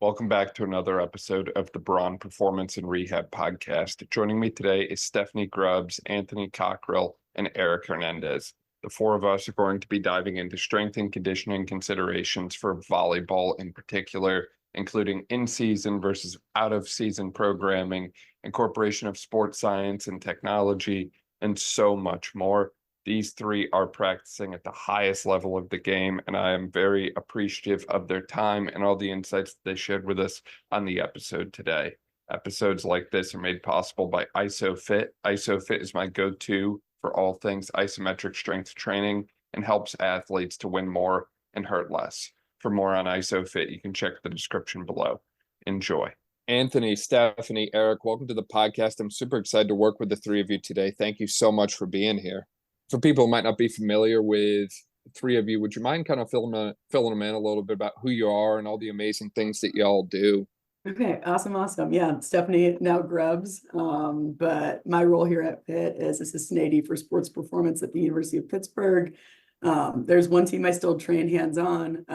Welcome back to another episode of the Braun Performance and Rehab Podcast. Joining me today is Stephanie Grubbs, Anthony Cockrill, and Erik Hernandez. The four of us are going to be diving into strength and conditioning considerations for volleyball in particular, including in-season versus out-of-season programming, incorporation of sports science and technology, and so much more. These three are practicing at the highest level of the game, and I am very appreciative of their time and all the insights that they shared with us on the episode today. Episodes like this are made possible by ISOFIT. ISOFIT is my go-to for all things isometric strength training and helps athletes to win more and hurt less. For more on ISOFIT, you can check the description below. Enjoy. Anthony, Stephanie, Erik, welcome to the podcast. I'm super excited to work with the three of you today. Thank you so much for being here. For people who might not be familiar with the three of you, would you mind kind of filling them in a little bit about who you are and all the amazing things that y'all do? Okay, awesome. Yeah, Stephanie now Grubbs, but my role here at Pitt is assistant AD for sports performance at the University of Pittsburgh. There's one team I still train hands-on,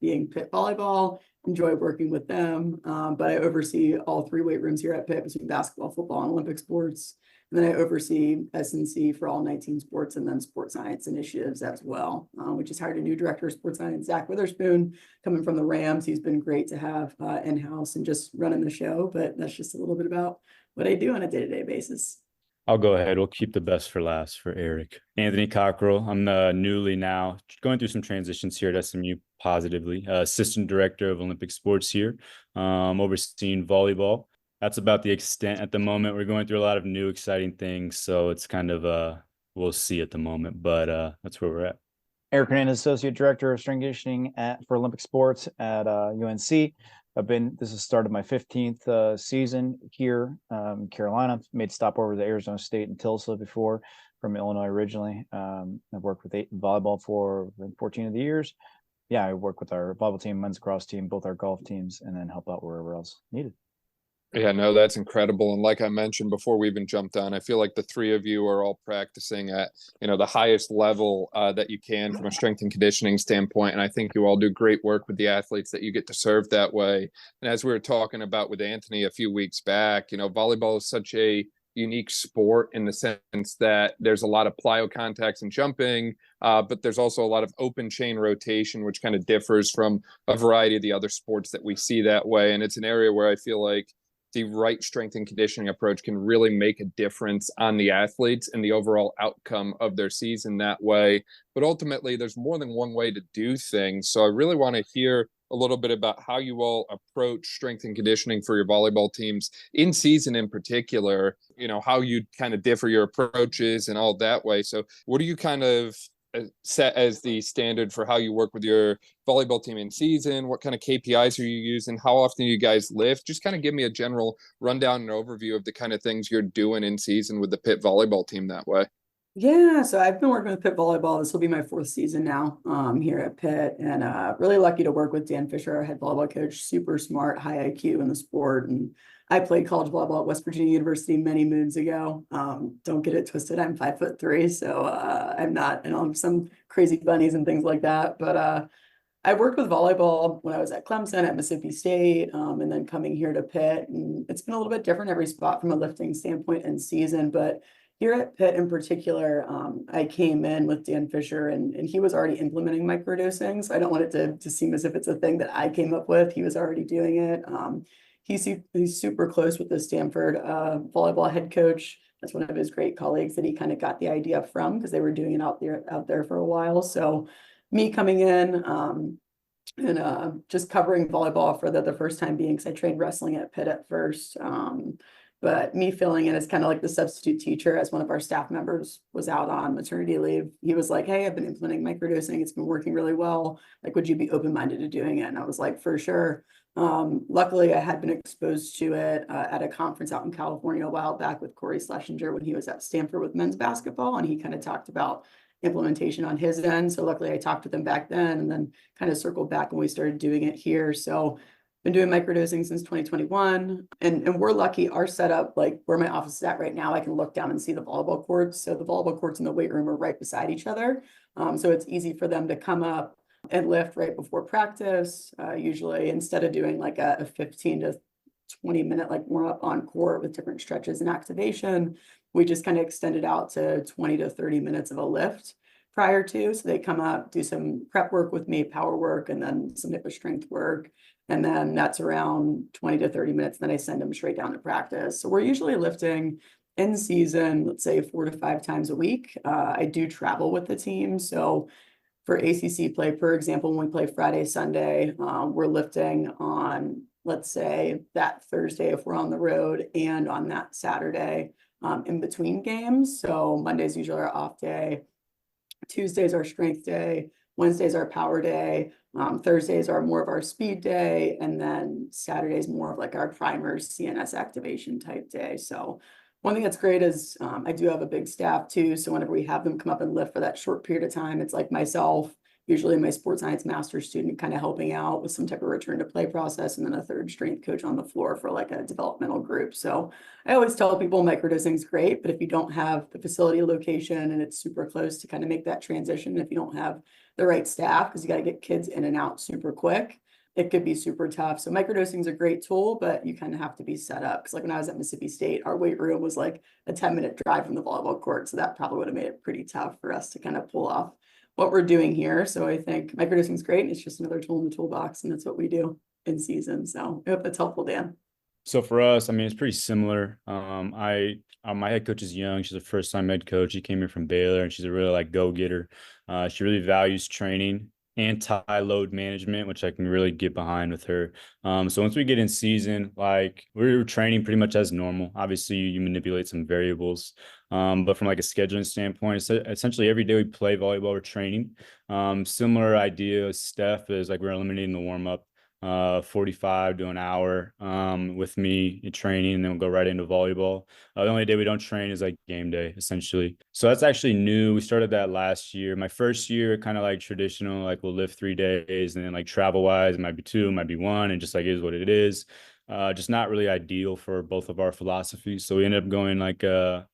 being Pitt Volleyball. Enjoy working with them, but I oversee all three weight rooms here at Pitt between basketball, football, and Olympic sports. And then I oversee S&C for all 19 sports and then sports science initiatives as well. We just hired a new director of sports science, Zach Witherspoon, coming from the Rams. He's been great to have in-house and just running the show, but that's just a little bit about what I do on a day-to-day basis. I'll go ahead. We'll keep the best for last for Erik. Anthony Cockrill. I'm newly now going through some transitions here at SMU positively. Assistant director of Olympic sports here, overseeing volleyball. That's about the extent at the moment. We're going through a lot of new exciting things, so it's kind of we'll see at the moment, but that's where we're at. Erik Hernandez, associate director of strength conditioning for Olympic sports at UNC. This is the start of my 15th season here in Carolina. Made a stop over to Arizona State and Tulsa before, from Illinois originally. I've worked with volleyball for 14 of the years. Yeah, I work with our volleyball team, men's lacrosse team, both our golf teams, and then help out wherever else needed. Yeah, no, that's incredible. And like I mentioned before we even jumped on, I feel like the three of you are all practicing at, the highest level that you can from a strength and conditioning standpoint. And I think you all do great work with the athletes that you get to serve that way. And as we were talking about with Anthony a few weeks back, volleyball is such a unique sport in the sense that there's a lot of plyo contacts and jumping, but there's also a lot of open chain rotation, which kind of differs from a variety of the other sports that we see that way. And it's an area where I feel like the right strength and conditioning approach can really make a difference on the athletes and the overall outcome of their season that way. But ultimately, there's more than one way to do things. So I really want to hear a little bit about how you all approach strength and conditioning for your volleyball teams in season in particular, how you kind of differ your approaches and all that way. So what do you kind of set as the standard for how you work with your volleyball team in season? What kind of KPIs are you using? How often do you guys lift? Just kind of give me a general rundown and overview of the kind of things you're doing in season with the Pitt volleyball team that way. Yeah, so I've been working with Pitt Volleyball. This will be my fourth season now here at Pitt, and really lucky to work with Dan Fisher, our head volleyball coach. Super smart, high IQ in the sport, and I played college volleyball at West Virginia University many moons ago. Don't get it twisted. I'm 5'3", so I'm not, some crazy bunnies and things like that. But I worked with volleyball when I was at Clemson, at Mississippi State, and then coming here to Pitt. And it's been a little bit different every spot from a lifting standpoint in season. But here at Pitt in particular, I came in with Dan Fisher, and he was already implementing microdosing. So I don't want it to seem as if it's a thing that I came up with. He was already doing it. He's super close with the Stanford volleyball head coach. That's one of his great colleagues that he kind of got the idea from, because they were doing it out there for a while. So me coming in and just covering volleyball for the first time being, because I trained wrestling at Pitt at first. But me filling in as kind of like the substitute teacher, as one of our staff members was out on maternity leave. He was like, "Hey, I've been implementing microdosing. It's been working really well. Like, would you be open-minded to doing it?" And I was like, "For sure." Luckily, I had been exposed to it at a conference out in California a while back with Corey Schlesinger when he was at Stanford with men's basketball, and he kind of talked about implementation on his end. So luckily, I talked with him back then, and then kind of circled back when we started doing it here. So been doing microdosing since 2021, and we're lucky. Our setup, like where my office is at right now, I can look down and see the volleyball courts. So the volleyball courts in the weight room are right beside each other. So it's easy for them to come up, and lift right before practice. Usually instead of doing like a 15 to 20 minute like warm up on court with different stretches and activation, we just kind of extend it out to 20 to 30 minutes of a lift prior to. So they come up, do some prep work with me, power work, and then some hip strength work. And then that's around 20 to 30 minutes. Then I send them straight down to practice. So we're usually lifting in season, let's say 4 to 5 times a week. I do travel with the team. So for ACC play, for example, when we play Friday, Sunday, we're lifting on, let's say, that Thursday if we're on the road, and on that Saturday in between games. So Monday's usually our off day. Tuesdays our strength day. Wednesdays our power day. Thursdays are more of our speed day. And then Saturday's more of like our primers, CNS activation type day. So one thing that's great is I do have a big staff too. So whenever we have them come up and lift for that short period of time, it's like myself, usually my sports science master's student, kind of helping out with some type of return to play process, and then a third strength coach on the floor for like a developmental group. So I always tell people microdosing is great, but if you don't have the facility location and it's super close to kind of make that transition, if you don't have the right staff, because you got to get kids in and out super quick, it could be super tough. So microdosing is a great tool, but you kind of have to be set up. Because like when I was at Mississippi State, our weight room was like a 10-minute drive from the volleyball court. So that probably would have made it pretty tough for us to kind of pull off what we're doing here. So I think microdosing is great. It's just another tool in the toolbox, and that's what we do in season. So I hope that's helpful, Dan. So for us, I mean, it's pretty similar. My head coach is young. She's a first-time head coach. She came here from Baylor, and she's a really like go-getter. She really values training, anti-load management, which I can really get behind with her. So once we get in season, like we're training pretty much as normal. Obviously, you manipulate some variables, but from like a scheduling standpoint, it's essentially every day we play volleyball, we're training. Similar idea as Steph is like we're eliminating the warm-up. 45 to an hour with me in training, and then we'll go right into volleyball. The only day we don't train is like game day, essentially. So that's actually new. We started that last year. My first year, kind of like traditional, like we'll live 3 days, and then like travel wise, it might be 2, it might be 1, and just like it is what it is. Just not really ideal for both of our philosophies. So we ended up going like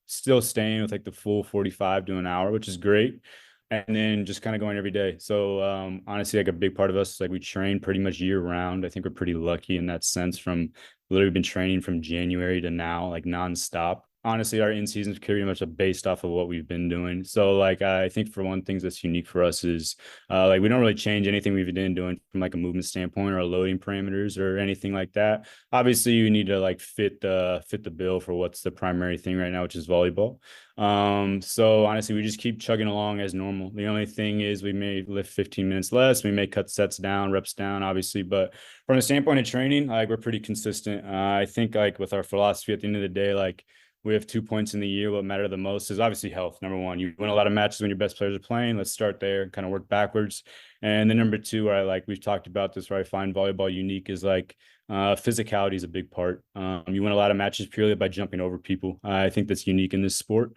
still staying with like the full 45 to an hour, which is great. And then just kind of going every day. So honestly, like a big part of us is like we train pretty much year round. I think we're pretty lucky in that sense. From literally been training from January to now, like nonstop. Honestly, our in season is pretty much based off of what we've been doing. So like I think for one thing that's unique for us is like we don't really change anything we've been doing from like a movement standpoint or loading parameters or anything like that. Obviously, you need to like fit the bill for what's the primary thing right now, which is volleyball. So honestly, we just keep chugging along as normal. The only thing is we may lift 15 minutes less. We may cut sets down, reps down, obviously, but from the standpoint of training, like we're pretty consistent. I think like with our philosophy at the end of the day, like we have 2 points in the year. What matter the most is obviously health. Number one, you win a lot of matches when your best players are playing. Let's start there and kind of work backwards. And then number two, where I like, we've talked about this, where I find volleyball unique is like physicality is a big part. You win a lot of matches purely by jumping over people. I think that's unique in this sport.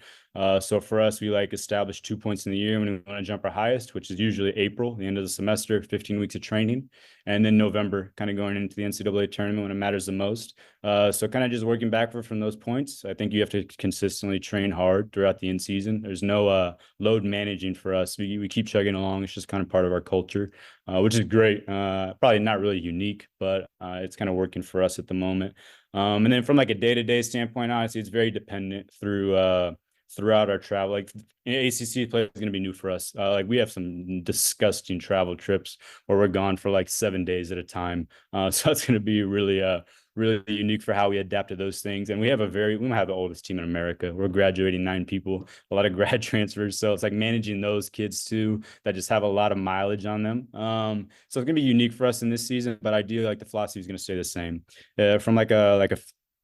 So for us, we like establish 2 points in the year when we want to jump our highest, which is usually April, the end of the semester, 15 weeks of training, and then November, kind of going into the NCAA tournament when it matters the most. So kind of just working backward from those points. I think you have to consistently train hard throughout the in season. There's no load managing for us. We keep chugging along. It's just kind of part of our culture, which is great. Probably not really unique, but it's kind of working for us at the moment. And then from like a day-to-day standpoint, honestly, it's very dependent throughout our travel. Like ACC play is going to be new for us. Like we have some disgusting travel trips where we're gone for like 7 days at a time. So that's going to be really unique for how we adapt to those things. And we might have the oldest team in America. We're graduating 9 people, a lot of grad transfers. So it's like managing those kids too, that just have a lot of mileage on them. So it's going to be unique for us in this season, but ideally like the philosophy is going to stay the same. From like a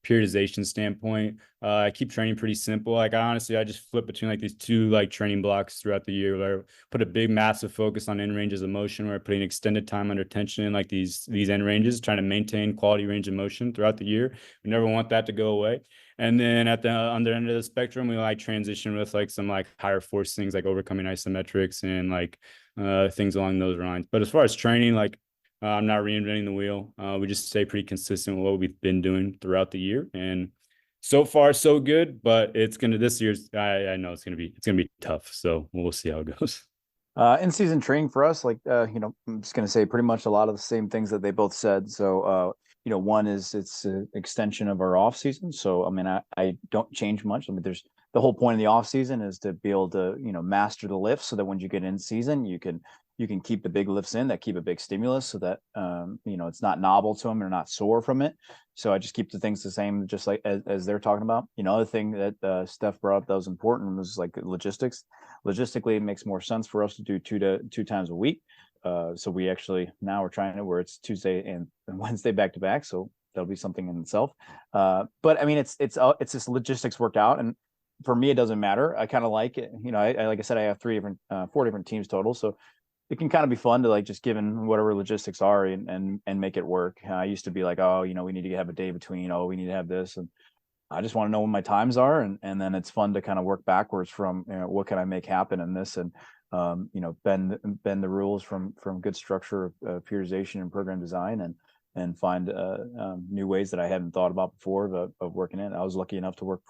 periodization standpoint, I keep training pretty simple. Like I just flip between like these 2 like training blocks throughout the year, where I put a big massive focus on end ranges of motion, where I put an extended time under tension in like these end ranges, trying to maintain quality range of motion throughout the year. We never want that to go away. And then at the other end of the spectrum, we like transition with like some like higher force things like overcoming isometrics and like things along those lines. But as far as training, like I'm not reinventing the wheel. We just stay pretty consistent with what we've been doing throughout the year, and so far so good. But this year's I know it's gonna be tough. So we'll see how it goes. In-season training for us, I'm just going to say pretty much a lot of the same things that they both said. So, one is it's an extension of our off season. So, I mean, I don't change much. I mean, there's the whole point of the off season is to be able to, master the lifts so that when you get in season, you can keep the big lifts in that keep a big stimulus so that, it's not novel to them or not sore from it. So I just keep the things the same, just like as they're talking about. Other thing that Steph brought up that was important was like logistics. Logistically, it makes more sense for us to do two times a week. So we actually now we're trying to where it's Tuesday and Wednesday back to back. So that'll be something in itself. But I mean, it's just logistics worked out, and for me, it doesn't matter. I kind of like it. I like I said, I have four different teams total, so it can kind of be fun to like just given whatever logistics are and make it work. I used to be like, oh, we need to have a day between. Oh, we need to have this, and I just want to know when my times are, and then it's fun to kind of work backwards from what can I make happen in this, and bend the rules from good structure of periodization and program design, and find new ways that I hadn't thought about before of working in. I was lucky enough to work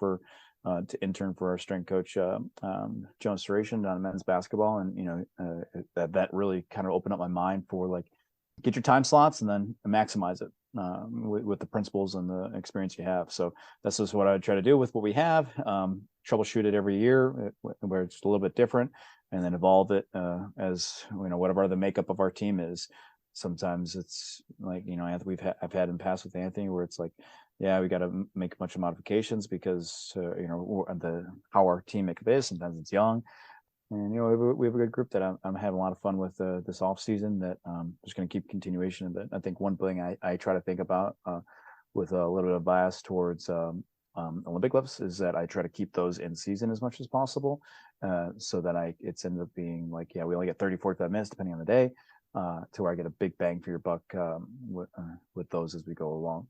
to intern for our strength coach Jonas Suration on men's basketball, and that really kind of opened up my mind for like get your time slots and then maximize it with the principles and the experience you have. So that's just what I try to do with what we have. Troubleshoot it every year where it's a little bit different, and then evolve it as whatever the makeup of our team is. Sometimes it's like I've had in the past with Anthony where it's like, yeah, we got to make a bunch of modifications because how our team makeup is. Sometimes it's young, and we have a good group that I'm having a lot of fun with this off season. That just going to keep continuation of it. I think one thing I try to think about with a little bit of bias towards Olympic lifts is that I try to keep those in season as much as possible, so that it's ended up being like, yeah, we only get 30, 45 minutes depending on the day, to where I get a big bang for your buck with those as we go along.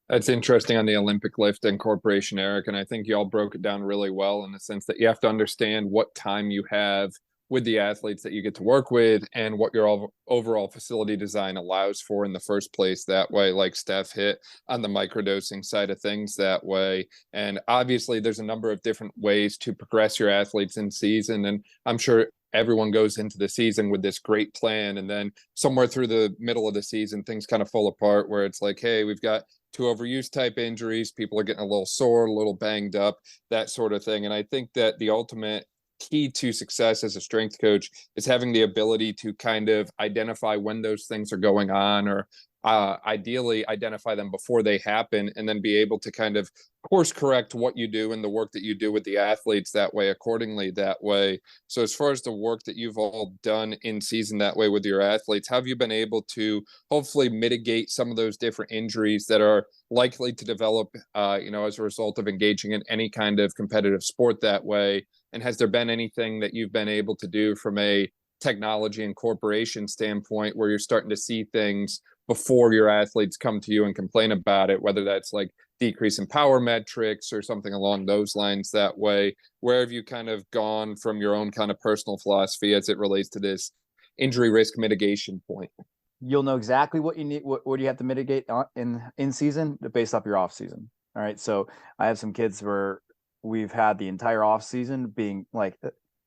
That's interesting on the Olympic lift incorporation, Erik. And I think y'all broke it down really well in the sense that you have to understand what time you have with the athletes that you get to work with and what your overall facility design allows for in the first place. That way, like Steph hit on the microdosing side of things that way. And obviously there's a number of different ways to progress your athletes in season. And I'm sure everyone goes into the season with this great plan, and then somewhere through the middle of the season, things kind of fall apart where it's like, hey, we've got 2 overuse type injuries. People are getting a little sore, a little banged up, that sort of thing. And I think that the ultimate key to success as a strength coach is having the ability to kind of identify when those things are going on, or ideally identify them before they happen, and then be able to kind of course correct what you do and the work that you do with the athletes that way accordingly that way. So as far as the work that you've all done in season that way with your athletes, have you been able to hopefully mitigate some of those different injuries that are likely to develop as a result of engaging in any kind of competitive sport that way? And has there been anything that you've been able to do from a technology incorporation standpoint where you're starting to see things before your athletes come to you and complain about it, whether that's like decrease in power metrics or something along those lines that way? Where have you kind of gone from your own kind of personal philosophy as it relates to this injury risk mitigation point? You'll know exactly what you need, what you have to mitigate in season based off your off season. All right. So I have some kids where we've had the entire off season being like,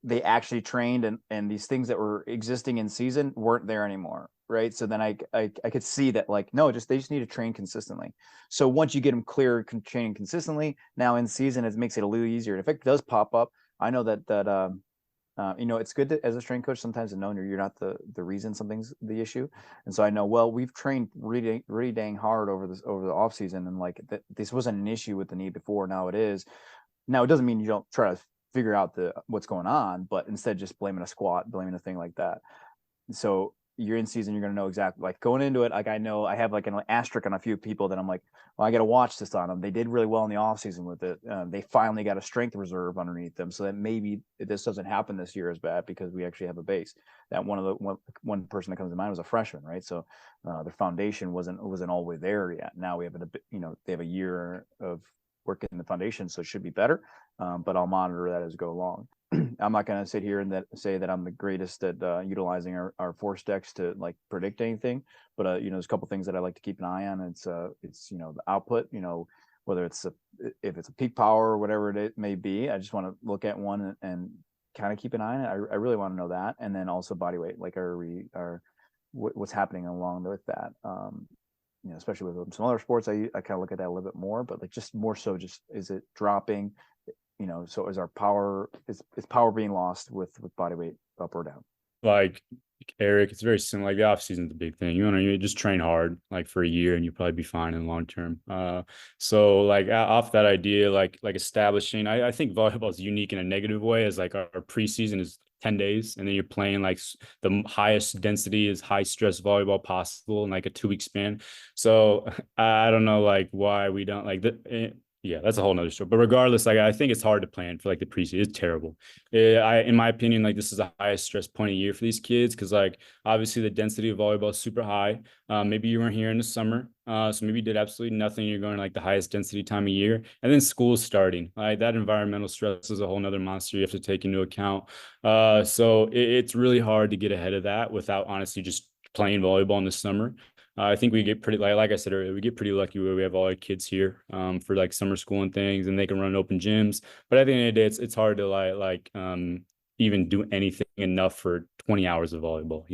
they actually trained and these things that were existing in season weren't there anymore. Right. So then I could see that like, no, they just need to train consistently. So once you get them clear training consistently, now in season, it makes it a little easier. And if it does pop up, I know that it's good to, as a strength coach, sometimes to know you're not the reason something's the issue. And so I know, well, we've trained really, really dang hard over the off season. And like this wasn't an issue with the knee before. Now it is. Now it doesn't mean you don't try to figure out what's going on, but instead just blaming a squat, blaming a thing like that. So you're in season, you're going to know exactly, like going into it. Like I know I have like an asterisk on a few people that I'm like, well, I got to watch this on them. They did really well in the off season with it. They finally got a strength reserve underneath them, so that maybe this doesn't happen this year as bad because we actually have a base. That one person that comes to mind was a freshman, right? So their foundation wasn't all the way there yet. Now we have they have a year of work in the foundation, so it should be better. But I'll monitor that as we go along. I'm not going to sit here and say that I'm the greatest at utilizing our force decks to like predict anything, but there's a couple things that I like to keep an eye on. It's the output, whether it's if it's a peak power or whatever it may be. I just want to look at one and kind of keep an eye on it? I really want to know that. And then also body weight, like what's happening along with that? Especially with some other sports, I kind of look at that a little bit more, but like just more so, just is it dropping? So is power being lost with body weight up or down? Like Erik, it's very similar. Like the off season is the big thing. You just train hard like for a year and you probably be fine in the long term. So like off that idea, like establishing, I think volleyball is unique in a negative way, as like our preseason is 10 days and then you're playing like the highest density is high stress volleyball possible in like a 2-week span. So I don't know like why we don't like that. Yeah, that's a whole nother story. But regardless, like I think it's hard to plan for like the preseason. It's terrible. In my opinion, like this is the highest stress point of year for these kids because like obviously the density of volleyball is super high. Maybe you weren't here in the summer, so maybe you did absolutely nothing. You're going like the highest density time of year, and then school's starting. Like that environmental stress is a whole nother monster you have to take into account. So it's really hard to get ahead of that without honestly just playing volleyball in the summer. I think we get pretty like I said earlier, we get pretty lucky where we have all our kids here for like summer school and things, and they can run open gyms. But at the end of the day, it's hard to even do anything enough for 20 hours of volleyball,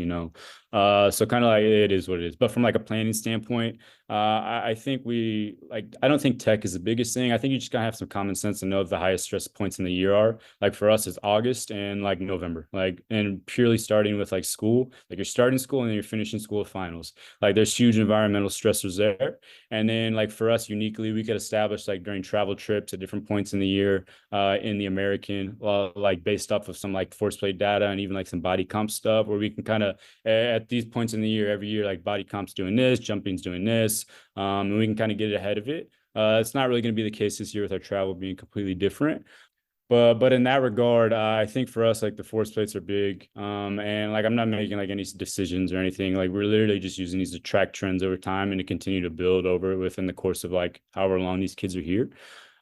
so kind of like it is what it is. But from like a planning standpoint, I think I don't think tech is the biggest thing. I think you just gotta have some common sense to know what the highest stress points in the year are. Like for us, it's August and like November, like, and purely starting with like school, like you're starting school and then you're finishing school with finals. Like there's huge environmental stressors there. And then like for us uniquely, we could establish like during travel trips at different points in the year in the American, like based off of some like force play data and even like some body comp stuff where we can kind of at these points in the year, every year, like body comp's doing this, jumping's doing this, and we can kind of get ahead of it. It's not really going to be the case this year with our travel being completely different. But in that regard, I think for us, like the force plates are big. And like I'm not making like any decisions or anything. Like we're literally just using these to track trends over time and to continue to build over within the course of like however long these kids are here.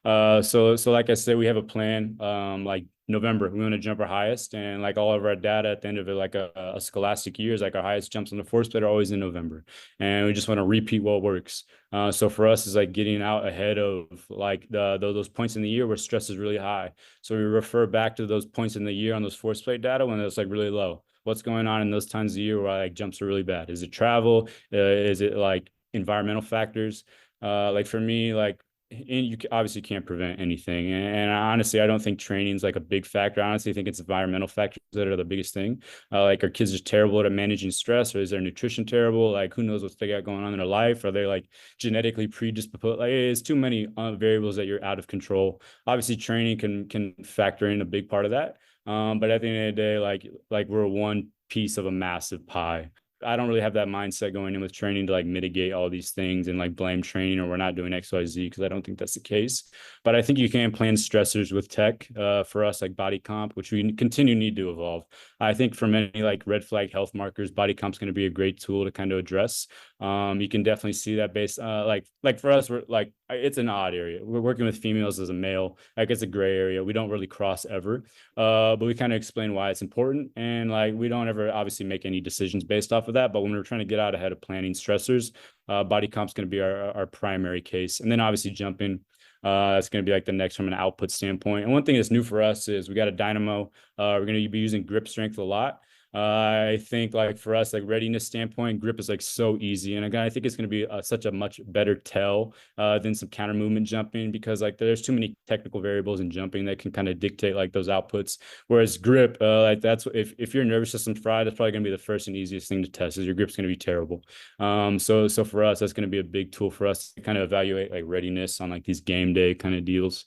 So like I said, we have a plan. Like November, we want to jump our highest, and like all of our data at the end of it, like a scholastic year, is like our highest jumps on the force plate are always in November, and we just want to repeat what works. So for us, is like getting out ahead of like those points in the year where stress is really high. So we refer back to those points in the year on those force plate data when it's like really low. What's going on in those times of the year where like jumps are really bad? Is it travel? Is it like environmental factors? Like for me, like. And you obviously can't prevent anything. And honestly, I don't think training is like a big factor. I honestly think it's environmental factors that are the biggest thing. Like, are kids just terrible at managing stress, or is their nutrition terrible? Like, who knows what they got going on in their life? Are they like genetically predisposed? Like, it's too many variables that you're out of control. Obviously, training can factor in a big part of that. But at the end of the day, like we're one piece of a massive pie. I don't really have that mindset going in with training to like mitigate all these things and like blame training or we're not doing XYZ, because I don't think that's the case. But I think you can plan stressors with tech for us, like body comp, which we continue need to evolve. I think for many like red flag health markers, body comp's going to be a great tool to kind of address. You can definitely see that based like for us, we're like, it's an odd area. We're working with females as a male, like it's a gray area. We don't really cross ever, but we kind of explain why it's important. And like, we don't ever obviously make any decisions based off of that. But when we're trying to get out ahead of planning stressors, body comp's going to be our primary case. And then obviously jumping, that's going to be like the next from an output standpoint. And one thing that's new for us is we got a dynamo. We're going to be using grip strength a lot. I think like for us, like readiness standpoint, grip is like so easy. And again, I think it's going to be such a much better tell than some counter movement jumping, because like there's too many technical variables in jumping that can kind of dictate like those outputs. Whereas grip, like that's if your nervous system's fried, that's probably going to be the first and easiest thing to test, is your grip's going to be terrible. So for us, that's going to be a big tool for us to kind of evaluate like readiness on like these game day kind of deals.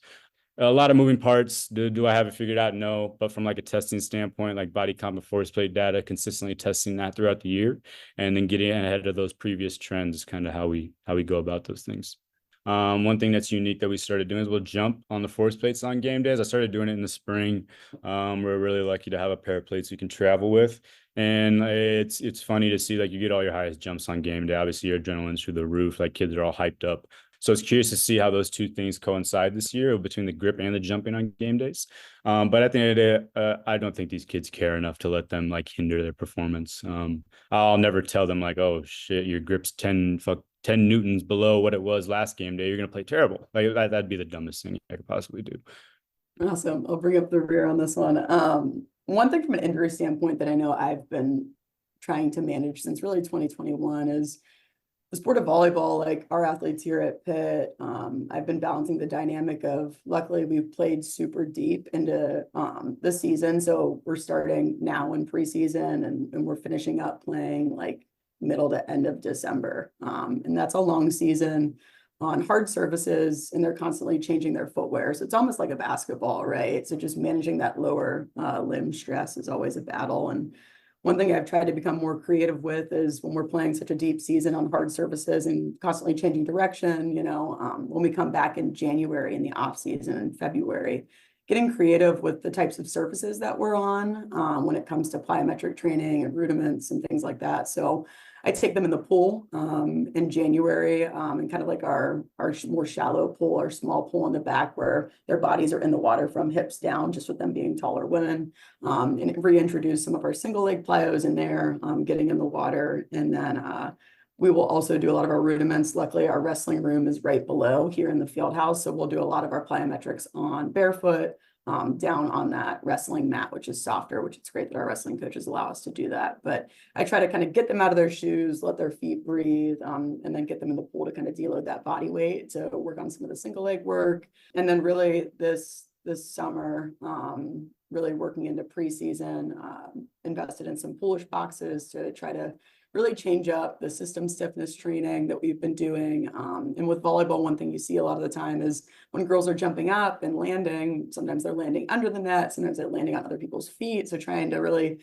A lot of moving parts. Do I have it figured out? No. But from like a testing standpoint, like body comp and force plate data, consistently testing that throughout the year, and then getting ahead of those previous trends is kind of how we go about those things. One thing that's unique that we started doing is we'll jump on the force plates on game days. I started doing it in the spring. We're really lucky to have a pair of plates we can travel with. And it's funny to see like you get all your highest jumps on game day. Obviously your adrenaline's through the roof, like kids are all hyped up. So it's curious to see how those two things coincide this year between the grip and the jumping on game days. But at the end of the day, I don't think these kids care enough to let them like hinder their performance. I'll never tell them like, oh shit, your grip's 10 Newtons below what it was last game day. You're going to play terrible. Like that'd be the dumbest thing I could possibly do. Awesome. I'll bring up the rear on this one. One thing from an injury standpoint that I know I've been trying to manage since really 2021 is the sport of volleyball. Like our athletes here at Pitt, I've been balancing the dynamic of, luckily we've played super deep into the season. So we're starting now in preseason and we're finishing up playing like middle to end of December. And that's a long season on hard surfaces, and they're constantly changing their footwear. So it's almost like a basketball, right? So just managing that lower limb stress is always a battle. And one thing I've tried to become more creative with is when we're playing such a deep season on hard surfaces and constantly changing direction, when we come back in January in the off season in February, getting creative with the types of surfaces that we're on when it comes to plyometric training and rudiments and things like that. So I take them in the pool in January and kind of like our more shallow pool, our small pool in the back where their bodies are in the water from hips down, just with them being taller women, and reintroduce some of our single leg plyos in there, getting in the water. And then we will also do a lot of our rudiments. Luckily, our wrestling room is right below here in the field house. So we'll do a lot of our plyometrics on barefoot, down on that wrestling mat, which is softer, which it's great that our wrestling coaches allow us to do that. But I try to kind of get them out of their shoes, let their feet breathe, and then get them in the pool to kind of deload that body weight to work on some of the single leg work. And then really this summer, really working into preseason, invested in some pull-ish boxes to try to really change up the system stiffness training that we've been doing. And with volleyball, one thing you see a lot of the time is when girls are jumping up and landing, sometimes they're landing under the net, sometimes they're landing on other people's feet. So trying to really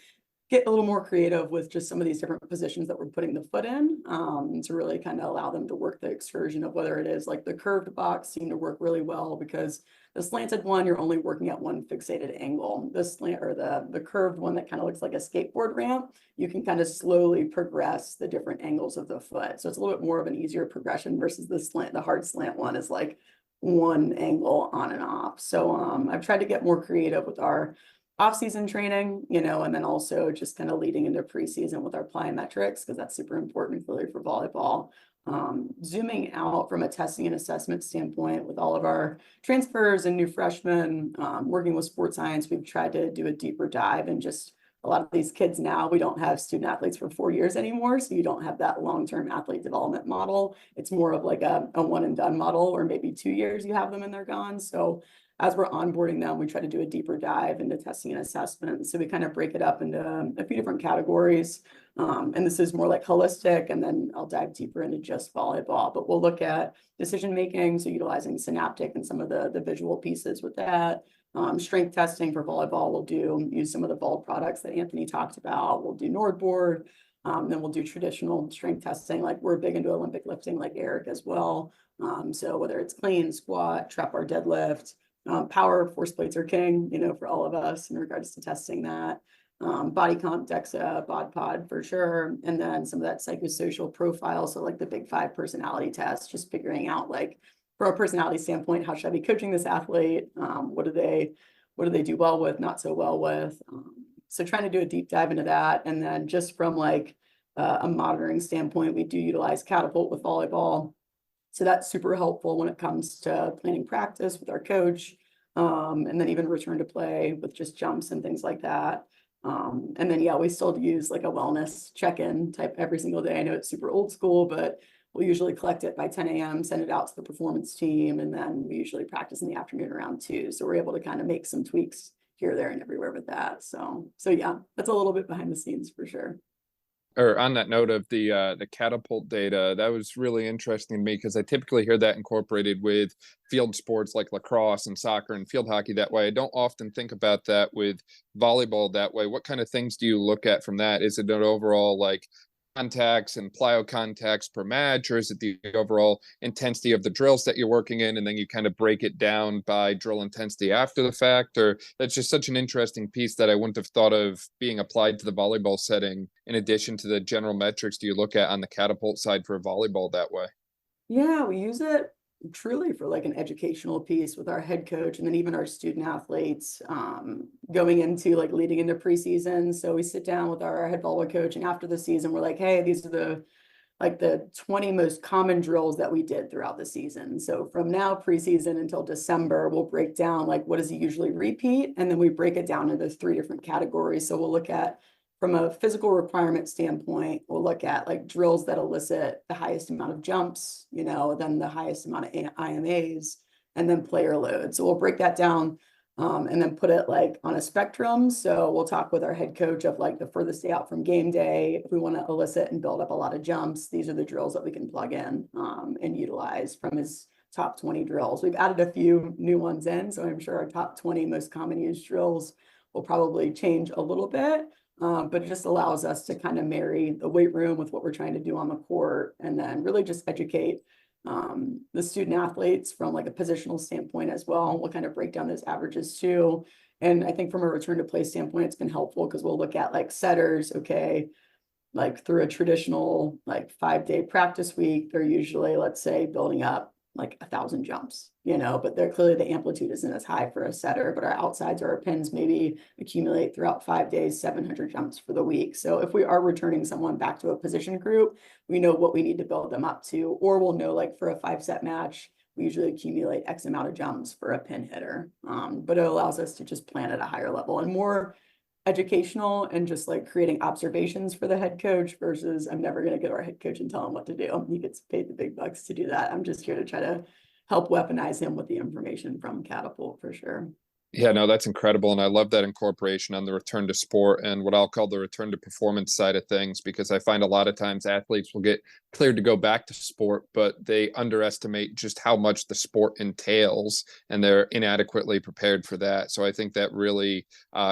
get a little more creative with just some of these different positions that we're putting the foot in, to really kind of allow them to work the excursion of whether it is like the curved box seem to work really well because the slanted one, you're only working at one fixated angle. The slant or the curved one that kind of looks like a skateboard ramp, you can kind of slowly progress the different angles of the foot. So it's a little bit more of an easier progression versus the hard slant one is like one angle on and off. So I've tried to get more creative with our off-season training, and then also just kind of leading into preseason with our plyometrics, because that's super important really for volleyball. Zooming out from a testing and assessment standpoint with all of our transfers and new freshmen, working with sports science, we've tried to do a deeper dive and just a lot of these kids now, we don't have student athletes for 4 years anymore. So you don't have that long-term athlete development model. It's more of like a one and done model, or maybe 2 years you have them and they're gone. So as we're onboarding them, we try to do a deeper dive into testing and assessment. So we kind of break it up into a few different categories. And this is more like holistic, and then I'll dive deeper into just volleyball, but we'll look at decision-making. So utilizing synaptic and some of the visual pieces with that. Strength testing for volleyball, we'll use some of the Vault products that Anthony talked about. We'll do Nordboard. Then we'll do traditional strength testing. Like we're big into Olympic lifting like Eric as well. So whether it's clean, squat, trap bar deadlift, power, force plates are king, for all of us in regards to testing that. Body comp, DEXA, bod pod for sure. And then some of that psychosocial profile. So like the big 5 personality test, just figuring out like from a personality standpoint, how should I be coaching this athlete? What do they do well with, not so well with? So trying to do a deep dive into that. And then just from like a monitoring standpoint, we do utilize Catapult with volleyball. So that's super helpful when it comes to planning practice with our coach. And then even return to play with just jumps and things like that. And then, yeah, we still use like a wellness check-in type every single day. I know it's super old school, but we'll usually collect it by 10 a.m., send it out to the performance team, and then we usually practice in the afternoon around 2. So we're able to kind of make some tweaks here, there, and everywhere with that. So yeah, that's a little bit behind the scenes for sure. Or on that note of the catapult data, that was really interesting to me because I typically hear that incorporated with field sports like lacrosse and soccer and field hockey that way. I don't often think about that with volleyball that way. What kind of things do you look at from that? Is it an overall like contacts and plyo contacts per match, or is it the overall intensity of the drills that you're working in, and then you kind of break it down by drill intensity after the fact? Or that's just such an interesting piece that I wouldn't have thought of being applied to the volleyball setting in addition to the general metrics do you look at on the catapult side for volleyball that way? Yeah, we use it truly for like an educational piece with our head coach, and then even our student athletes going into like leading into preseason. So we sit down with our head volleyball coach, and after the season we're like, hey, these are like the 20 most common drills that we did throughout the season. So from now preseason until December, we'll break down like what does he usually repeat, and then we break it down into 3 different categories. So we'll look at, from a physical requirement standpoint, we'll look at like drills that elicit the highest amount of jumps, then the highest amount of IMAs, and then player load. So we'll break that down and then put it like on a spectrum. So we'll talk with our head coach of like the furthest day out from game day. If we want to elicit and build up a lot of jumps, these are the drills that we can plug in and utilize from his top 20 drills. We've added a few new ones in, so I'm sure our top 20 most common used drills will probably change a little bit. But it just allows us to kind of marry the weight room with what we're trying to do on the court, and then really just educate the student athletes from like a positional standpoint as well. We'll kind of break down those averages too. And I think from a return to play standpoint, it's been helpful because we'll look at like setters, okay, like through a traditional like 5-day practice week, they're usually, let's say, building up like 1,000 jumps, but they're clearly the amplitude isn't as high for a setter, but our outsides or our pins maybe accumulate throughout 5 days, 700 jumps for the week. So if we are returning someone back to a position group, we know what we need to build them up to, or we'll know like for a 5-set match, we usually accumulate X amount of jumps for a pin hitter. But it allows us to just plan at a higher level and more educational and just like creating observations for the head coach versus I'm never going to go to our head coach and tell him what to do. He gets paid the big bucks to do that. I'm just here to try to help weaponize him with the information from Catapult for sure. Yeah, no, that's incredible. And I love that incorporation on the return to sport and what I'll call the return to performance side of things, because I find a lot of times athletes will get cleared to go back to sport, but they underestimate just how much the sport entails and they're inadequately prepared for that. So I think that really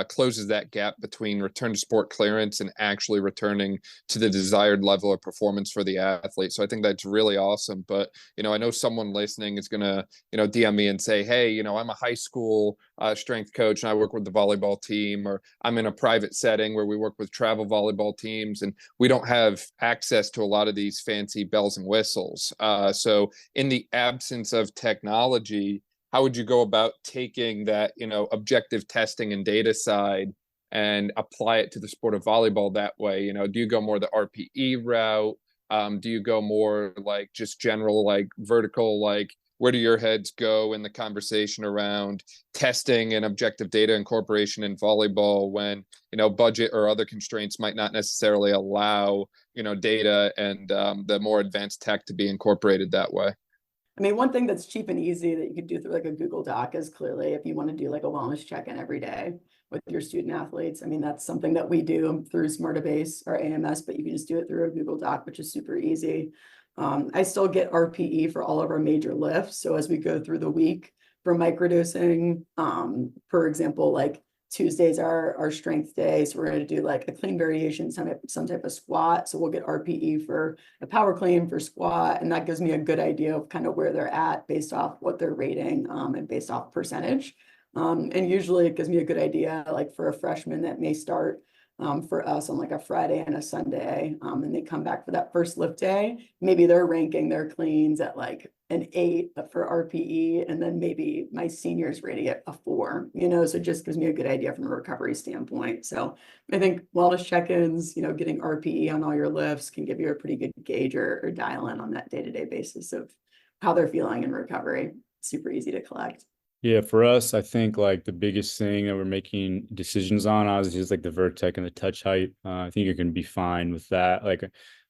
closes that gap between return to sport clearance and actually returning to the desired level of performance for the athlete. So I think that's really awesome. But, I know someone listening is going to, DM me and say, hey, I'm a high school strength coach and I work with the volleyball team, or I'm in a private setting where we work with travel volleyball teams and we don't have access to a lot of these fancy bells and whistles. So in the absence of technology, how would you go about taking that, objective testing and data side and apply it to the sport of volleyball that way? Do you go more the RPE route? Do you go more like just general, like vertical, like where do your heads go in the conversation around testing and objective data incorporation in volleyball when, budget or other constraints might not necessarily allow, data and the more advanced tech to be incorporated that way? I mean, one thing that's cheap and easy that you could do through like a Google Doc is clearly if you want to do like a wellness check-in every day with your student athletes. I mean, that's something that we do through Smartabase or AMS, but you can just do it through a Google Doc, which is super easy. I still get RPE for all of our major lifts. So as we go through the week for microdosing, for example, like Tuesdays are our strength day. So we're going to do like a clean variation, some type of squat. So we'll get RPE for a power clean for squat. And that gives me a good idea of kind of where they're at based off what they're rating and based off percentage. And usually it gives me a good idea, like for a freshman that may start for us on like a Friday and a Sunday, and they come back for that first lift day, maybe they're ranking their cleans at like an 8 for RPE, and then maybe my seniors rating it a 4, so it just gives me a good idea from a recovery standpoint. So I think wellness check-ins, getting RPE on all your lifts can give you a pretty good gauge or dial in on that day-to-day basis of how they're feeling in recovery. Super easy to collect. Yeah, for us, I think like the biggest thing that we're making decisions on obviously is like the vertec and the touch height. I think you're going to be fine with that. Like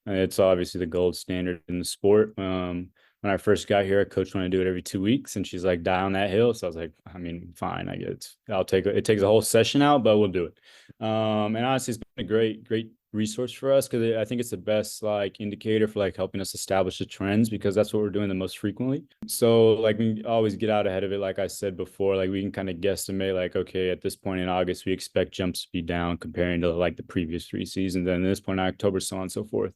it's obviously the gold standard in the sport. When I first got here, a coach wanted to do it every 2 weeks, and she's like, die on that hill. So I was like, I mean, fine, I get it. It takes a whole session out, but we'll do it. And honestly, it's been a great resource for us because I think it's the best like indicator for like helping us establish the trends, because that's what we're doing the most frequently. So like we always get out ahead of it. Like I said before, like we can kind of guesstimate like, okay, at this point in August, we expect jumps to be down comparing to like the previous 3 seasons. And at this point in October, so on and so forth.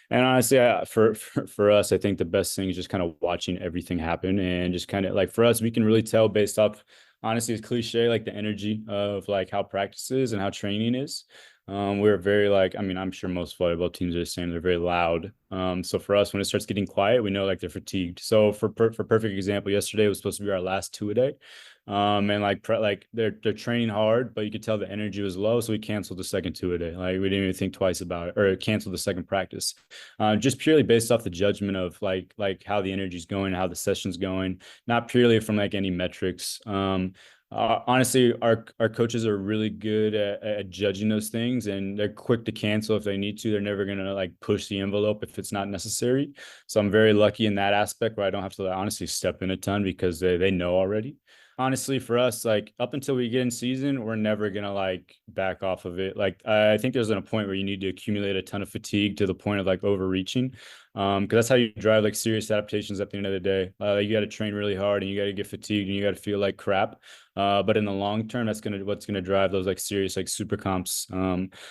And honestly, for us, I think the best thing is just kind of watching everything happen and just kind of like for us, we can really tell based off, honestly, it's cliche, like the energy of like how practice is and how training is. We're very like, I mean, I'm sure most volleyball teams are the same. They're very loud. So for us, when it starts getting quiet, we know like they're fatigued. So for perfect example, yesterday was supposed to be our last 2-a-day. And like they're training hard, but you could tell the energy was low. So we canceled the second 2-a-day. Like we didn't even think twice about it, or canceled the second practice. Just purely based off the judgment of like how the energy's going, how the session's going, not purely from like any metrics. Honestly, our coaches are really good at judging those things, and they're quick to cancel if they need to. They're never gonna like push the envelope if it's not necessary. So I'm very lucky in that aspect where I don't have to honestly step in a ton because they know already. Honestly, for us, like up until we get in season, we're never gonna like back off of it. Like I think there's a point where you need to accumulate a ton of fatigue to the point of like overreaching. Because that's how you drive like serious adaptations at the end of the day. You got to train really hard and you got to get fatigued and you got to feel like crap. But in the long term, that's what's gonna drive those like serious like super comps.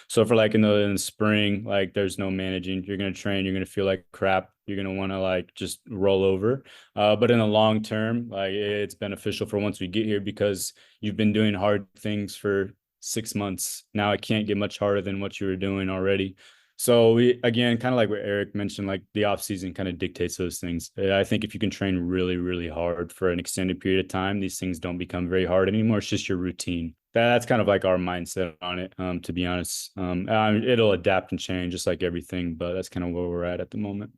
So for like in the spring, like there's no managing. You're gonna train, you're gonna feel like crap. You're gonna want to like just roll over. But in the long term, like it's beneficial for once we get here because you've been doing hard things for 6 months. Now it can't get much harder than what you were doing already. So we, again, kind of like what Erik mentioned, like the off season kind of dictates those things. I think if you can train really, really hard for an extended period of time, these things don't become very hard anymore. It's just your routine. That's kind of like our mindset on it, to be honest. It'll adapt and change just like everything, but that's kind of where we're at the moment.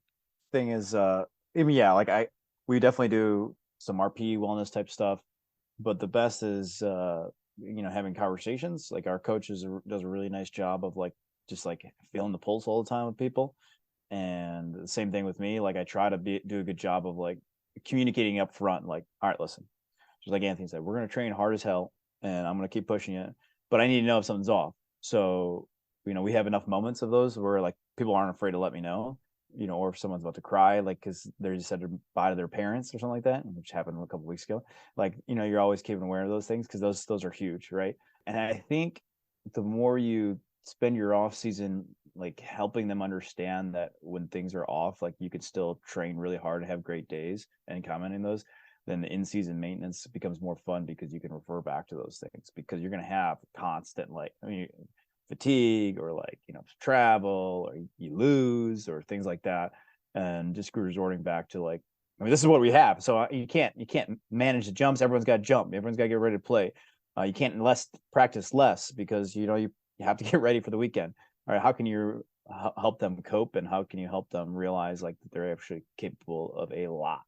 Thing is, I mean, yeah, like we definitely do some RP wellness type stuff, but the best is, having conversations. Like our coach does a really nice job of like, just like feeling the pulse all the time with people. And the same thing with me. Like I try to do a good job of like communicating up front, like, all right, listen, just like Anthony said, we're going to train hard as hell and I'm going to keep pushing it, but I need to know if something's off. So, we have enough moments of those where like people aren't afraid to let me know, or if someone's about to cry, like, cause they just said bye to their parents or something like that, which happened a couple of weeks ago. Like, you're always keeping aware of those things. Cause those are huge. Right. And I think the more you spend your off season like helping them understand that when things are off, like you could still train really hard and have great days and commenting those, then the in-season maintenance becomes more fun because you can refer back to those things because you're going to have constant like fatigue or like travel or you lose or things like that, and just resorting back to like, this is what we have. So you can't manage the jumps. Everyone's got to jump. Everyone's got to get ready to play. You can't practice less because you have to get ready for the weekend. All right, how can you help them cope, and how can you help them realize like that they're actually capable of a lot,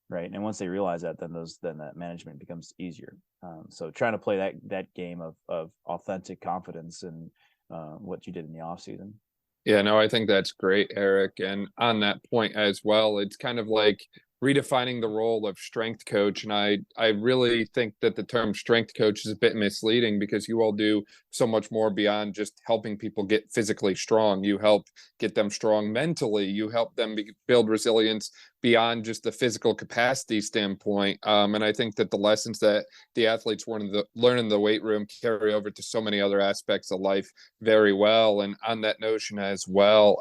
right? And once they realize that, then that management becomes easier. So trying to play that game of authentic confidence and what you did in the off season. Yeah, no, I think that's great, Erik. And on that point as well, it's kind of like redefining the role of strength coach. And I really think that the term strength coach is a bit misleading because you all do so much more beyond just helping people get physically strong. You help get them strong mentally. You help them build resilience beyond just the physical capacity standpoint. And I think that the lessons that the athletes learn in the weight room carry over to so many other aspects of life very well. And on that notion as well,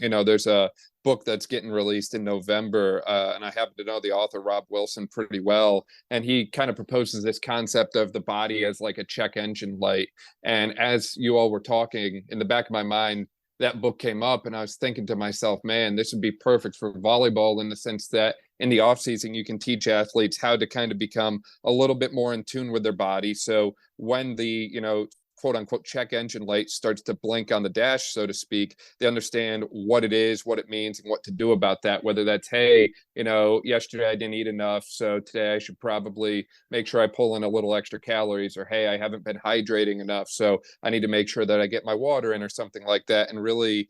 there's a book that's getting released in November, and I happen to know the author Rob Wilson pretty well, and he kind of proposes this concept of the body as like a check engine light. And as you all were talking, in the back of my mind, that book came up, and I was thinking to myself, man, this would be perfect for volleyball in the sense that in the off season, you can teach athletes how to kind of become a little bit more in tune with their body. So when the, quote unquote check engine light starts to blink on the dash, so to speak, they understand what it is, what it means, and what to do about that. Whether that's, hey, yesterday I didn't eat enough, so today I should probably make sure I pull in a little extra calories, or hey, I haven't been hydrating enough, so I need to make sure that I get my water in, or something like that. And really,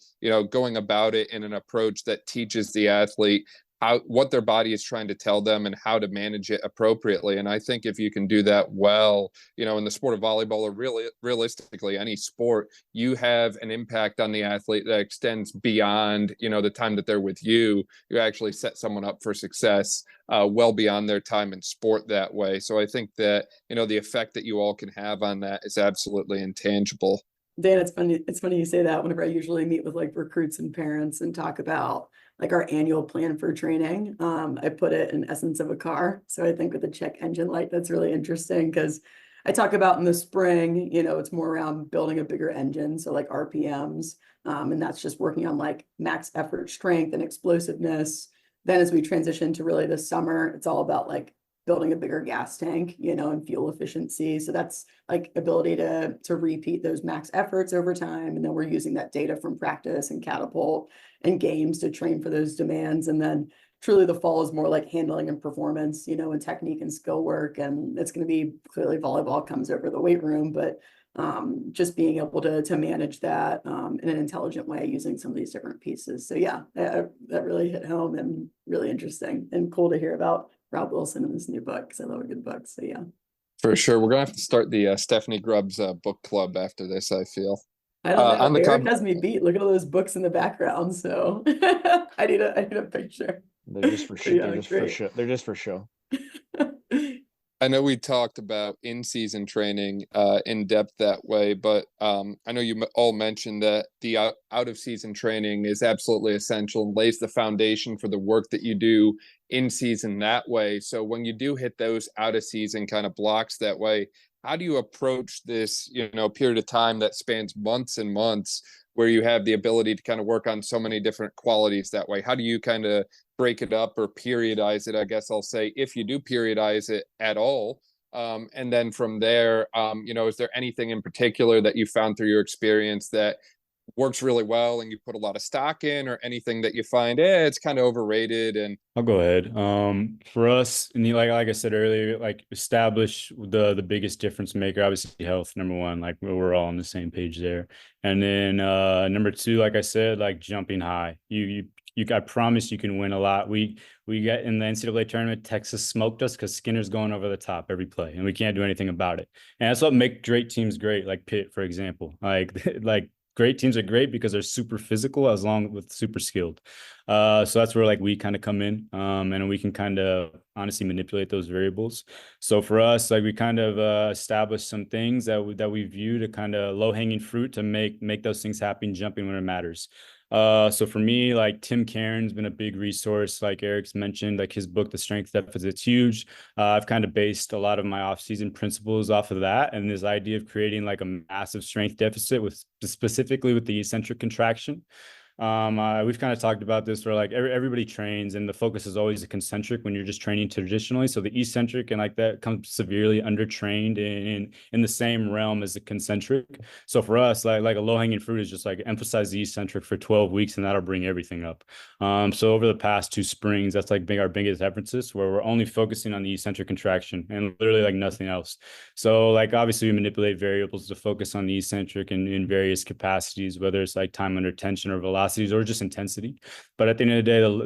going about it in an approach that teaches the athlete what their body is trying to tell them and how to manage it appropriately. And I think if you can do that well, in the sport of volleyball, or really realistically any sport, you have an impact on the athlete that extends beyond, the time that they're with you. You actually set someone up for success well beyond their time in sport that way. So I think that, the effect that you all can have on that is absolutely intangible. Dan, it's funny you say that. Whenever I usually meet with like recruits and parents and talk about like our annual plan for training, I put it in essence of a car. So I think with the check engine light, that's really interesting because I talk about in the spring, it's more around building a bigger engine. So like RPMs, and that's just working on like max effort strength and explosiveness. Then as we transition to really this summer, it's all about like building a bigger gas tank, and fuel efficiency. So that's like ability to repeat those max efforts over time. And then we're using that data from practice and catapult and games to train for those demands. And then truly the fall is more like handling and performance, and technique and skill work. And it's going to be clearly volleyball comes over the weight room, but just being able to manage that in an intelligent way using some of these different pieces. So yeah, that really hit home and really interesting and cool to hear about Rob Wilson in this new book, because I love a good book. So yeah. For sure. We're going to have to start the Stephanie Grubbs book club after this, I feel. I don't know. Eric has me beat. Look at all those books in the background. So I need a picture. They're just for show. Yeah, they're just for show. I know we talked about in-season training in depth that way, but I know you all mentioned that the out-of-season training is absolutely essential and lays the foundation for the work that you do in season that way. So when you do hit those out-of-season kind of blocks that way, how do you approach this, period of time that spans months and months, where you have the ability to kind of work on so many different qualities that way? How do you kind of break it up or periodize it? I guess I'll say, if you do periodize it at all. And then from there, is there anything in particular that you found through your experience that works really well and you put a lot of stock in, or anything that you find, it's kind of overrated? And I'll go ahead. For us, and like I said earlier, like establish the biggest difference maker, obviously health, number one, like we're all on the same page there. And then number two, like I said, like jumping high. I promise you can win a lot. We got in the NCAA tournament, Texas smoked us because Skinner's going over the top every play, and we can't do anything about it. And that's what makes great teams great, like Pitt, for example. Like great teams are great because they're super physical as long with super skilled. So that's where like we kind of come in, and we can kind of honestly manipulate those variables. So for us, like we kind of established some things that we view to kind of low hanging fruit to make those things happen, jumping when it matters. So for me, like Tim Cairn's been a big resource, like Eric's mentioned, like his book, The Strength Deficit's huge. I've kind of based a lot of my off-season principles off of that, and this idea of creating like a massive strength deficit with specifically with the eccentric contraction. We've kind of talked about this where like everybody trains and the focus is always the concentric when you're just training traditionally. So the eccentric and like that comes severely undertrained in the same realm as the concentric. So for us, like a low hanging fruit is just like emphasize the eccentric for 12 weeks and that'll bring everything up. So over the past 2 springs, that's like our biggest emphasis, where we're only focusing on the eccentric contraction and literally like nothing else. So like obviously we manipulate variables to focus on the eccentric in various capacities, whether it's like time under tension or velocity or just intensity. But at the end of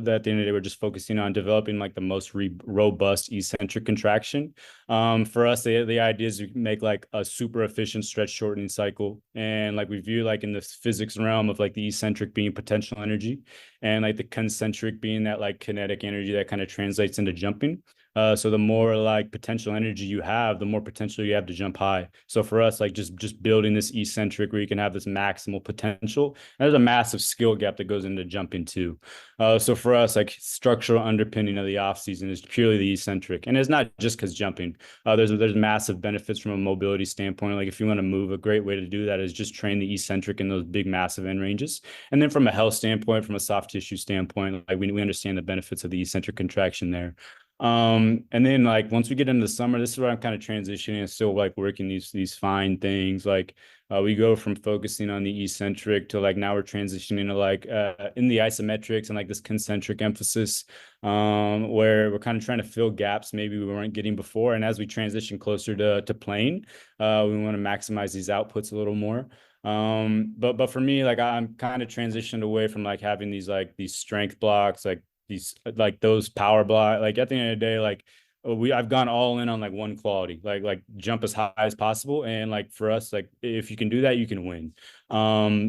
the day, we're just focusing on developing like the most robust eccentric contraction. For us, the idea is to make like a super efficient stretch shortening cycle. And like we view like in the physics realm of like the eccentric being potential energy and like the concentric being that like kinetic energy that kind of translates into jumping. So the more like potential energy you have, the more potential you have to jump high. So for us, like just building this eccentric where you can have this maximal potential, there's a massive skill gap that goes into jumping too. So for us, like structural underpinning of the off season is purely the eccentric, and it's not just because jumping. There's massive benefits from a mobility standpoint. Like if you want to move, a great way to do that is just train the eccentric in those big massive end ranges. And then from a health standpoint, from a soft tissue standpoint, like we understand the benefits of the eccentric contraction there. And then like once we get into the summer, this is where I'm kind of transitioning and still like working these fine things. Like we go from focusing on the eccentric to like now we're transitioning to like in the isometrics and like this concentric emphasis, where we're kind of trying to fill gaps maybe we weren't getting before. And as we transition closer to playing, we want to maximize these outputs a little more. But for me, like I'm kind of transitioned away from like having these strength blocks, like these like those power block. Like at the end of the day, like I've gone all in on like one quality, like jump as high as possible. And like for us, like if you can do that, you can win.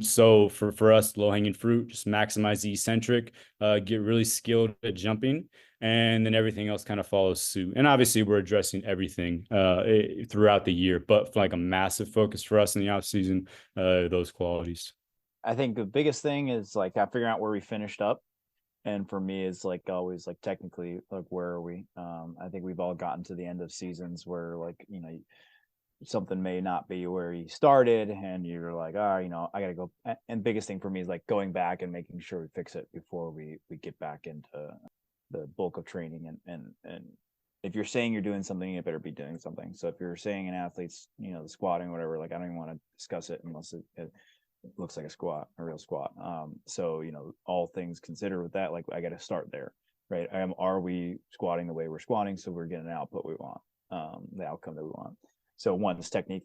So for us, low hanging fruit, just maximize the eccentric, get really skilled at jumping, and then everything else kind of follows suit. And obviously we're addressing everything throughout the year, but for like a massive focus for us in the off season, those qualities. I think the biggest thing is like figuring out where we finished up. And for me, it's like always like technically, like where are we? I think we've all gotten to the end of seasons where like, something may not be where you started, and you're like, I gotta go. And biggest thing for me is like going back and making sure we fix it before we get back into the bulk of training. And if you're saying you're doing something, you better be doing something. So if you're saying an athlete's, the squatting or whatever, like I don't even want to discuss it unless it looks like a real squat. So, all things considered with that, like I got to start there, right? Are we squatting the way we're squatting? So we're getting an output we want, the outcome that we want. So one is technique,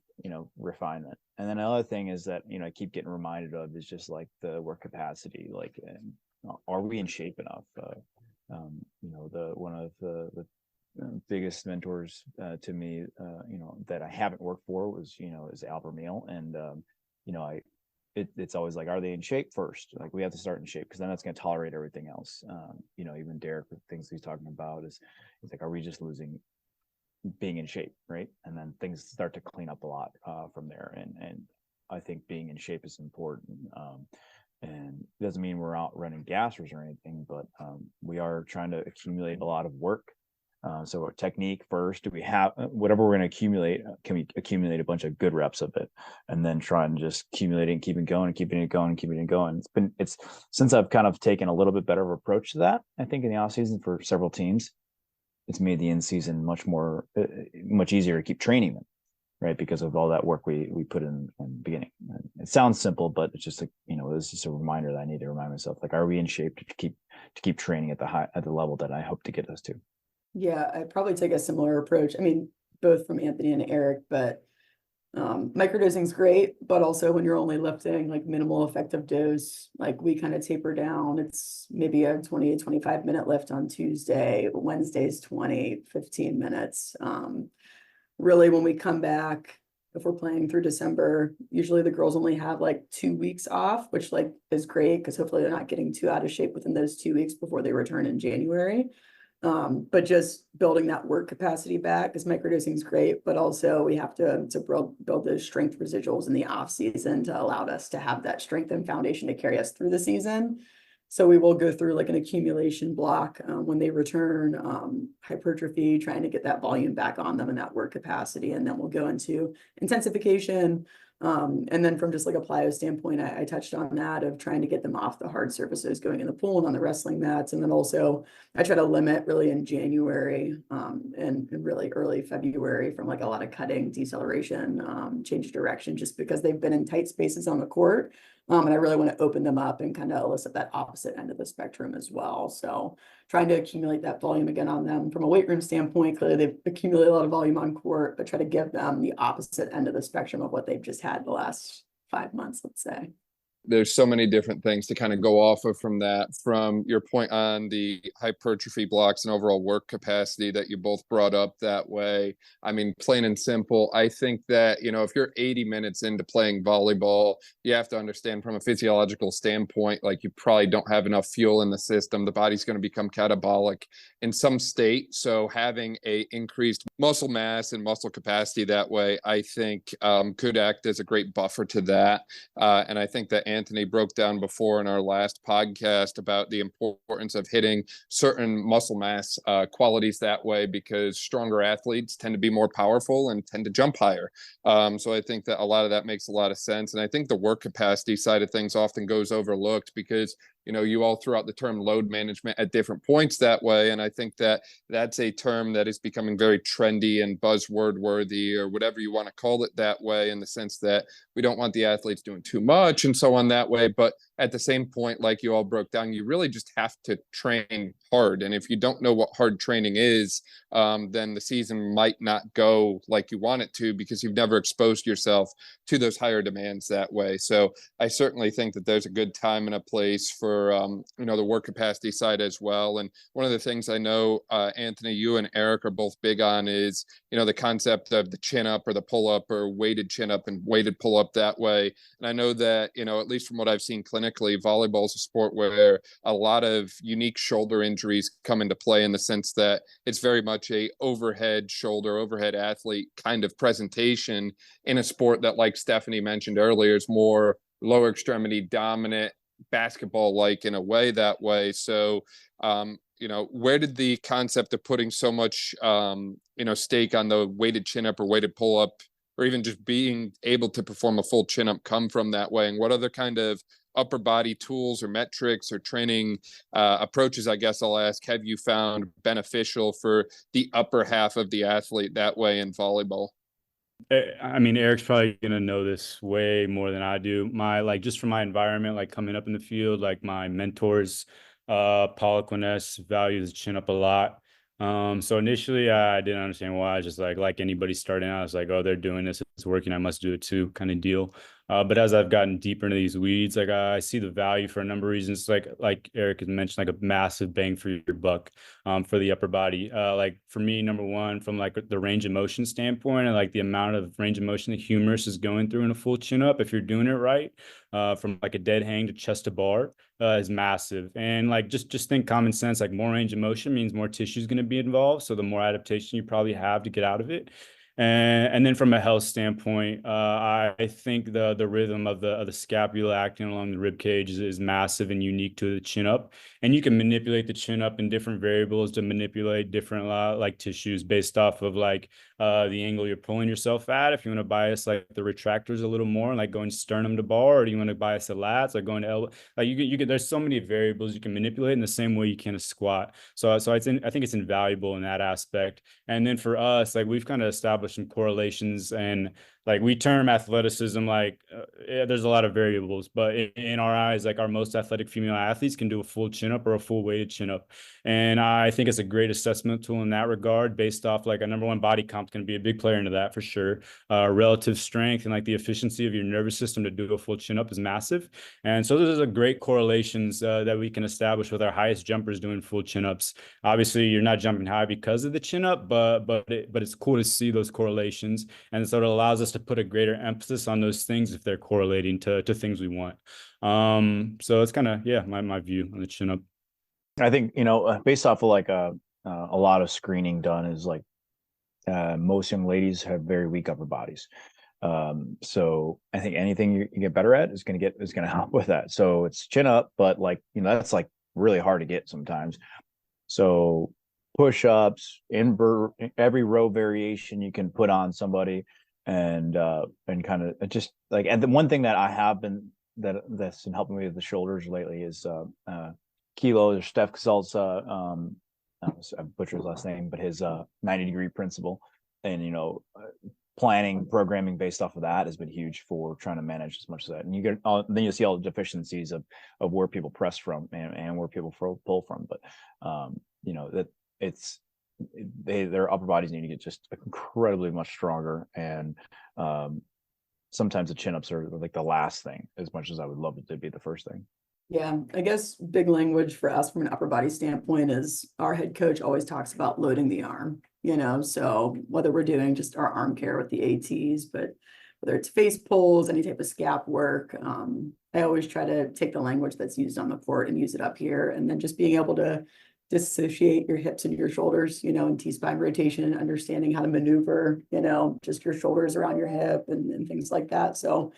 refinement. And then another thing is that, I keep getting reminded of is just like the work capacity, like, are we in shape enough? One of the biggest mentors to me, that I haven't worked for is Albert Meal. And, it's always like, are they in shape first? Like we have to start in shape because then that's going to tolerate everything else. Even Derek, the things he's talking about is like, are we just losing being in shape, right? And then things start to clean up a lot from there. And I think being in shape is important. And it doesn't mean we're out running gassers or anything, but we are trying to accumulate a lot of work. So technique first, do we have whatever we're going to accumulate? Can we accumulate a bunch of good reps of it and then try and just accumulate it and keep it going and keeping it going and keeping it going? It's since I've kind of taken a little bit better of approach to that, I think in the off season for several teams, it's made the in season much easier to keep training them, right? Because of all that work we put in the beginning. And it sounds simple, but it's just like, it's just a reminder that I need to remind myself, like, are we in shape to keep training at the level that I hope to get us to? Yeah, I probably take a similar approach. I mean, both from Anthony and Eric, but microdosing is great, but also when you're only lifting like minimal effective dose, like we kind of taper down. It's maybe a 20 to 25 minute lift on Tuesday, Wednesday's 15 minutes. Really, when we come back, if we're playing through December, usually the girls only have like 2 weeks off, which like is great because hopefully they're not getting too out of shape within those 2 weeks before they return in January. But just building that work capacity back, because microdosing is great, but also we have to build those strength residuals in the off season to allow us to have that strength and foundation to carry us through the season. So we will go through like an accumulation block when they return, hypertrophy, trying to get that volume back on them and that work capacity. And then we'll go into intensification. And then from just like a plyo standpoint, I touched on that of trying to get them off the hard surfaces going in the pool and on the wrestling mats. And then also I try to limit really in January and really early February from like a lot of cutting, deceleration, change of direction, just because they've been in tight spaces on the court. And I really want to open them up and kind of elicit that opposite end of the spectrum as well. So trying to accumulate that volume again on them from a weight room standpoint. Clearly they've accumulated a lot of volume on court, but try to give them the opposite end of the spectrum of what they've just had the last 5 months, let's say. There's so many different things to kind of go off of from that, from your point on the hypertrophy blocks and overall work capacity that you both brought up that way. I mean, plain and simple, I think that, if you're 80 minutes into playing volleyball, you have to understand from a physiological standpoint, like you probably don't have enough fuel in the system. The body's going to become catabolic in some state. So having a increased muscle mass and muscle capacity that way, I think could act as a great buffer to that. And I think that Anthony broke down before in our last podcast about the importance of hitting certain muscle mass qualities that way, because stronger athletes tend to be more powerful and tend to jump higher. So I think that a lot of that makes a lot of sense. And I think the work capacity side of things often goes overlooked because you all throw out the term load management at different points that way. And I think that that's a term that is becoming very trendy and buzzword worthy, or whatever you want to call it that way, in the sense that we don't want the athletes doing too much and so on that way. But at the same point, like you all broke down, you really just have to train hard. And if you don't know what hard training is, then the season might not go like you want it to, because you've never exposed yourself to those higher demands that way. So I certainly think that there's a good time and a place for the work capacity side as well. And one of the things I know, Anthony, you and Eric are both big on is, the concept of the chin up or the pull up, or weighted chin up and weighted pull up that way. And I know that, at least from what I've seen clinically, volleyball is a sport where a lot of unique shoulder injuries come into play, in the sense that it's very much a overhead athlete kind of presentation in a sport that, like Stephanie mentioned earlier, is more lower extremity dominant, basketball like in a way that way. So where did the concept of putting so much stake on the weighted chin up or weighted pull up or even just being able to perform a full chin up come from that way? And what other kind of upper body tools or metrics or training approaches, I guess I'll ask, have you found beneficial for the upper half of the athlete that way in volleyball? I mean, Eric's probably gonna know this way more than I do. Just from my environment, like coming up in the field, like my mentors, Paul Quinnes values chin up a lot. So initially I didn't understand why. I was just like anybody starting out, I was like, oh, they're doing this, it's working, I must do it too, kind of deal. But as I've gotten deeper into these weeds, like I see the value for a number of reasons. Like Eric has mentioned, like a massive bang for your buck for the upper body. Like for me, number one, from like the range of motion standpoint, and like the amount of range of motion the humerus is going through in a full chin up, if you're doing it right, from like a dead hang to chest to bar, is massive. And like just think common sense, like more range of motion means more tissue is going to be involved, so the more adaptation you probably have to get out of it. And then from a health standpoint, I think the rhythm of the scapula acting along the rib cage is massive and unique to the chin up. And you can manipulate the chin up in different variables to manipulate different like tissues based off of like the angle you're pulling yourself at. If you want to bias like the retractors a little more, like going sternum to bar, or do you want to bias the lats, like going to elbow? Like you could, there's so many variables you can manipulate in the same way you can a squat. So I think it's invaluable in that aspect. And then for us, like we've kind of established some correlations, and like we term athleticism like there's a lot of variables, but in our eyes, like our most athletic female athletes can do a full chin up or a full weighted chin up. And I think it's a great assessment tool in that regard, based off like a number one, body comp going to be a big player into that for sure. Relative strength and like the efficiency of your nervous system to do a full chin up is massive. And so those are great correlations that we can establish with our highest jumpers doing full chin ups. Obviously you're not jumping high because of the chin up, but it's cool to see those correlations. And so it allows us to put a greater emphasis on those things if they're correlating to things we want. So it's kind of, yeah, my view on the chin up. I think, based off of like a lot of screening done, is like most young ladies have very weak upper bodies. So I think anything you get better at is going to help with that. So it's chin up, but like, that's like really hard to get sometimes. So push-ups, every row variation you can put on somebody, and kind of just like, and the one thing that I have been that's been helping me with the shoulders lately is Kilo or Steph Casal's I butchered his last name, but his 90-degree principle, and planning, programming based off of that has been huge for trying to manage as much of that. And you get then you'll see all the deficiencies of where people press from and where people pull from. But that it's their upper bodies need to get just incredibly much stronger, and sometimes the chin ups are like the last thing, as much as I would love it to be the first thing. Yeah, I guess big language for us from an upper body standpoint is our head coach always talks about loading the arm, so whether we're doing just our arm care with the ATs, but whether it's face pulls, any type of scap work, I always try to take the language that's used on the court and use it up here. And then just being able to dissociate your hips and your shoulders, in T-spine rotation, understanding how to maneuver, just your shoulders around your hip and things like that. So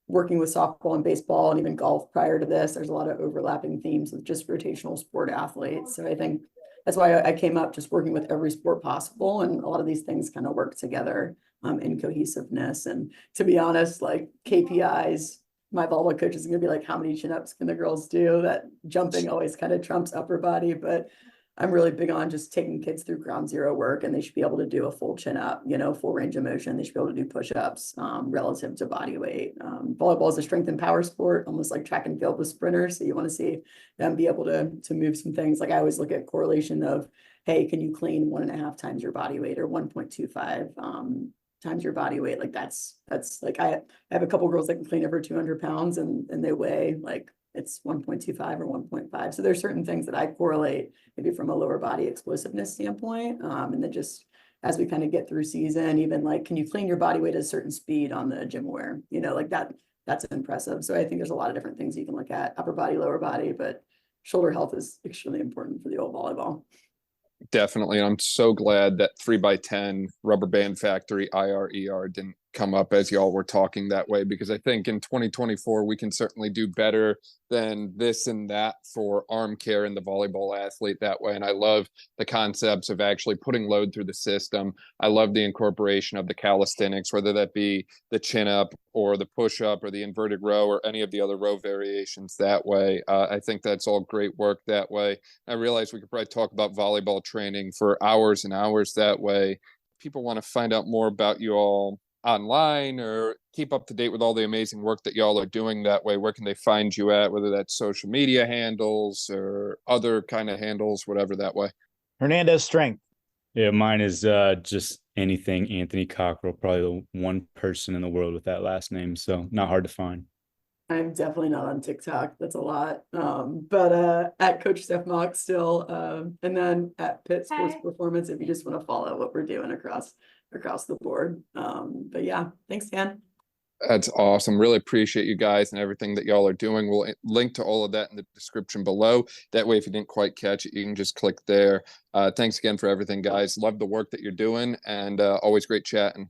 working with softball and baseball and even golf prior to this, there's a lot of overlapping themes with just rotational sport athletes. So I think that's why I came up just working with every sport possible. And a lot of these things kind of work together in cohesiveness. And to be honest, like KPIs, my volleyball coach is going to be like, how many chin-ups can the girls do? That jumping always kind of trumps upper body, but I'm really big on just taking kids through ground zero work, and they should be able to do a full chin up, full range of motion. They should be able to do push-ups relative to body weight. Volleyball is a strength and power sport, almost like track and field with sprinters. So you want to see them be able to move some things. Like I always look at correlation of, hey, can you clean 1.5 times your body weight or 1.25 times your body weight? Like that's like, I have a couple girls that can clean over 200 pounds and they weigh like it's 1.25 or 1.5. So there's certain things that I correlate maybe from a lower body explosiveness standpoint. And then just as we kind of get through season, even like, can you clean your body weight at a certain speed on the gym wear? Like that's impressive. So I think there's a lot of different things you can look at, upper body, lower body, but shoulder health is extremely important for the old volleyball. Definitely. And I'm so glad that 3x10 Rubber Band Factory IRER didn't come up as y'all were talking that way, because I think in 2024 we can certainly do better than this and that for arm care in the volleyball athlete that way. And I love the concepts of actually putting load through the system. I love the incorporation of the calisthenics, whether that be the chin up or the push up or the inverted row or any of the other row variations that way. I think that's all great work that way. I realize we could probably talk about volleyball training for hours and hours that way. People want to find out more about you all online or keep up to date with all the amazing work that y'all are doing that way, where can they find you at, whether that's social media handles or other kind of handles, whatever that way? Hernandez Strength. Yeah, mine is just anything Anthony Cockrill, probably the one person in the world with that last name, so not hard to find. I'm definitely not on TikTok. That's a lot. But at Coach Steph Mock still, and then at Pitt Sports Performance if you just want to follow what we're doing across the board. But yeah, thanks, Dan. That's awesome. Really appreciate you guys and everything that y'all are doing. We'll link to all of that in the description below. That way, if you didn't quite catch it, you can just click there. Thanks again for everything, guys. Love the work that you're doing, and always great chatting.